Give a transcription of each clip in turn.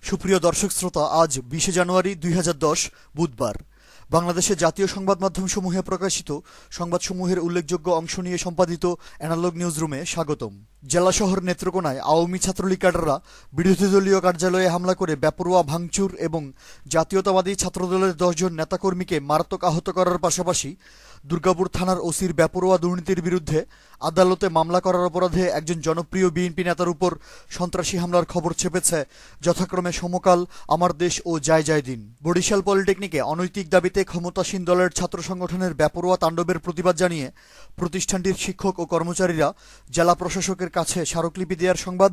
সুপ্রিয় দর্শক শ্রোতা, আজ 20 জানুয়ারি 2010 বুধবার। বাংলাদেশের জাতীয় সংবাদ মাধ্যমসমূহে প্রকাশিত সংবাদসমূহের উল্লেখযোগ্য অংশ নিয়ে সম্পাদিত অ্যানালগ নিউজ রুমে স্বাগতম। জেলা শহর নেত্রকোনায় আওয়ামী ছাত্রলীগ ক্যাডাররা বিরোধী দলীয় কার্যালয়ে হামলা করে বেপরোয়া ভাঙচুর এবং জাতীয়তাবাদী ছাত্রদলের 10 জন নেতাকর্মীকে মারাত্মক আহত করার পাশাপাশি দুর্গাপুর থানার ওসির বেপরোয়া দুর্নীতির বিরুদ্ধে আদালতে মামলা করার অপরাধে একজন জনপ্রিয় বিএনপি নেতার উপর সন্ত্রাসী হামলার খবর ছেপেছে যথাক্রমে সমকাল, আমার দেশ ও জয় জয় দিন। বরিশাল পলিটেকনিকে অনৈতিক দাবিতে ক্ষমতাসীন দলের ছাত্র সংগঠনের বেপরোয়া তাণ্ডবের প্রতিবাদ জানিয়ে প্রতিষ্ঠানটির শিক্ষক ও কর্মচারীরা জেলা প্রশাসকের কাছে স্মারকলিপি দেওয়ার সংবাদ।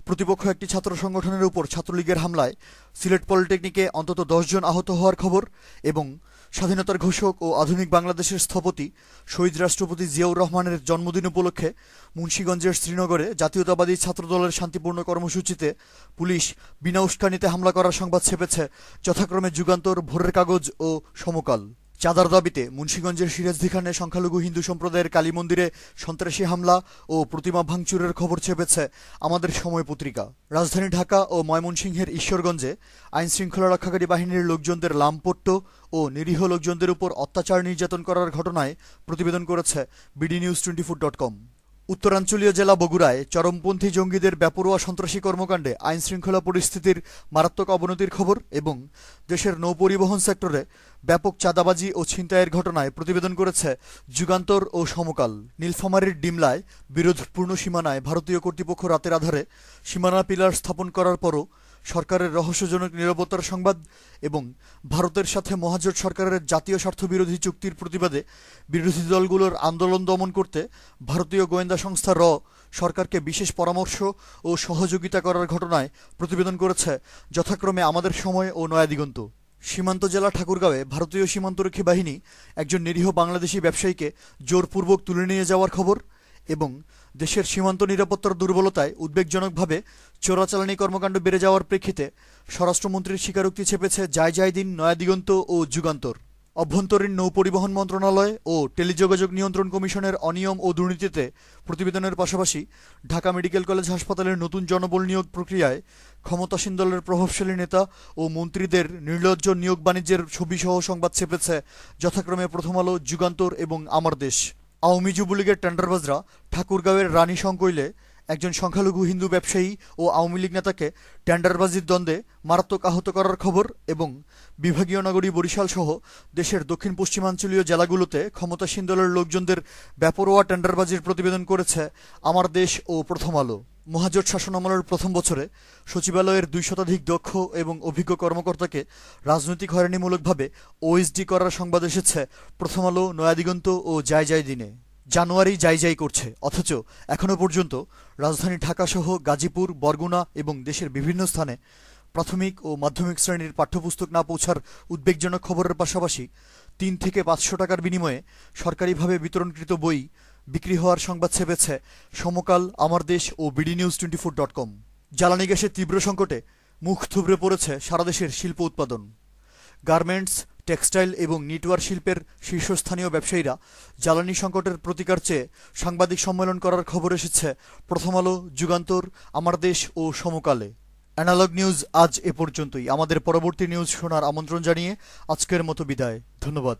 প্রতিপক্ষ একটি ছাত্র সংগঠনের উপর ছাত্রলীগের হামলায় সিলেট পলিটেকনিকে অন্তত 10 জন আহত হওয়ার খবর এবং স্বাধীনতার ঘোষক ও আধুনিক বাংলাদেশের স্থপতি শহীদ রাষ্ট্রপতি জিয়াউর রহমানের জন্মদিন উপলক্ষে মুন্সিগঞ্জের শ্রীনগরে জাতীয়তাবাদী ছাত্রদলের শান্তিপূর্ণ কর্মসূচিতে পুলিশ বিনা উস্কানিতে হামলা করার সংবাদ ছেপেছে যথাক্রমে যুগান্তর, ভোরের কাগজ ও সমকাল। চাঁদার দাবিতে মুন্সিগঞ্জের সিরাজদিখানে সংখ্যালঘু হিন্দু সম্প্রদায়ের কালী মন্দিরে সন্ত্রাসী হামলা ও প্রতিমা ভাঙচুরের খবর ছেপেছে আমাদের সময় পত্রিকা। রাজধানী ঢাকা ও ময়মনসিংহের ঈশ্বরগঞ্জে আইন শৃঙ্খলা রক্ষাকারী বাহিনীর লোকজনদের লামপট্ট ও নিরীহ লোকজনদের উপর অত্যাচার নির্যাতন করার ঘটনায় প্রতিবেদন করেছে bdnews24.com। উত্তরাঞ্চলীয় জেলা বগুড়ায় চরমপন্থী জঙ্গিদের বেপরোয়া সন্ত্রাসী কর্মকাণ্ডে আইনশৃঙ্খলা পরিস্থিতির মারাত্মক অবনতির খবর এবং দেশের নৌপরিবহন সেক্টরে ব্যাপক চাঁদাবাজি ও ছিনতাইয়ের ঘটনায় প্রতিবেদন করেছে যুগান্তর ও সমকাল। নীলফামারীর ডিমলায় বিরোধপূর্ণ সীমানায় ভারতীয় কর্তৃপক্ষ রাতের আধারে সীমানা পিলার স্থাপন করার পরও সরকারের রহস্যজনক নীরবতার সংবাদ এবং ভারতের সাথে মহাজোট সরকারের জাতীয় স্বার্থবিরোধী চুক্তির প্রতিবাদে বিরোধী দলগুলোর আন্দোলন দমন করতে ভারতীয় গোয়েন্দা সংস্থা র সরকারকে বিশেষ পরামর্শ ও সহযোগিতা করার ঘটনায় প্রতিবেদন করেছে যথাক্রমে আমাদের সময় ও নয়াদিগন্ত। সীমান্ত জেলা ঠাকুরগাঁওয়ে ভারতীয় সীমান্তরক্ষী বাহিনী একজন নিরীহ বাংলাদেশি ব্যবসায়ীকে জোরপূর্বক তুলে নিয়ে যাওয়ার খবর এবং দেশের সীমান্ত নিরাপত্তার দুর্বলতায় উদ্বেগজনকভাবে চোরাচালানি কর্মকাণ্ড বেড়ে যাওয়ার প্রেক্ষিতে স্বরাষ্ট্রমন্ত্রীর স্বীকারোক্তি ছেপেছে জয় জয় দিন, নয়াদিগন্ত ও যুগান্তর। অভ্যন্তরীণ নৌপরিবহন মন্ত্রণালয় ও টেলিযোগাযোগ নিয়ন্ত্রণ কমিশনের অনিয়ম ও দুর্নীতিতে প্রতিবেদনের পাশাপাশি ঢাকা মেডিকেল কলেজ হাসপাতালের নতুন জনবল নিয়োগ প্রক্রিয়ায় ক্ষমতাসীন দলের প্রভাবশালী নেতা ও মন্ত্রীদের নির্লজ্জ নিয়োগ বাণিজ্যের ছবিসহ সংবাদ ছেপেছে যথাক্রমে প্রথম আলো, যুগান্তর এবং আমার দেশ। আওয়ামী যুবলীগের টেন্ডারবাজরা ঠাকুরগাঁওয়ের রানী সংকৈলে একজন সংখ্যালঘু হিন্দু ব্যবসায়ী ও আওয়ামী লীগ নেতাকে টেন্ডারবাজির দ্বন্দ্বে মারাত্মক আহত করার খবর এবং বিভাগীয় নগরী বরিশাল সহ দেশের দক্ষিণ পশ্চিমাঞ্চলীয় জেলাগুলোতে ক্ষমতাসীন দলের লোকজনদের বেপরোয়া টেন্ডারবাজির প্রতিবেদন করেছে আমার দেশ ও প্রথম আলো। মহাজোট শাসনামলের প্রথম বছরে সচিবালয়ের 2 শতাধিক দক্ষ এবং অভিজ্ঞ কর্মকর্তাকে রাজনৈতিক হয়রানিমূলকভাবে ওএসডি করার সংবাদ এসেছে প্রথম আলো, নয়াদিগন্ত ও জয় জয় দিনে। জানুয়ারি যাই যাই করছে, অথচ এখনও পর্যন্ত রাজধানী ঢাকাসহ গাজীপুর, বরগুনা এবং দেশের বিভিন্ন স্থানে প্রাথমিক ও মাধ্যমিক শ্রেণীর পাঠ্যপুস্তক না পৌঁছার উদ্বেগজনক খবরের পাশাপাশি 3 থেকে 500 টাকার বিনিময়ে সরকারিভাবে বিতরণকৃত বই বিক্রি হওয়ার সংবাদ ছেপেছে সমকাল, আমার দেশ ও bdnews24.com। জ্বালানি গ্যাসের তীব্র সংকটে মুখ থুবড়ে পড়েছে সারা দেশের শিল্প উৎপাদন। গার্মেন্টস, টেক্সটাইল এবং নিটওয়ার শিল্পের শীর্ষস্থানীয় ব্যবসায়ীরা জ্বালানি সংকটের প্রতিকার চেয়ে সাংবাদিক সম্মেলন করার খবর এসেছে প্রথম আলো, যুগান্তর, আমার দেশ ও সমকালে। অ্যানালগ নিউজ আজ এ পর্যন্তই। আমাদের পরবর্তী নিউজ শোনার আমন্ত্রণ জানিয়ে আজকের মতো বিদায়। ধন্যবাদ।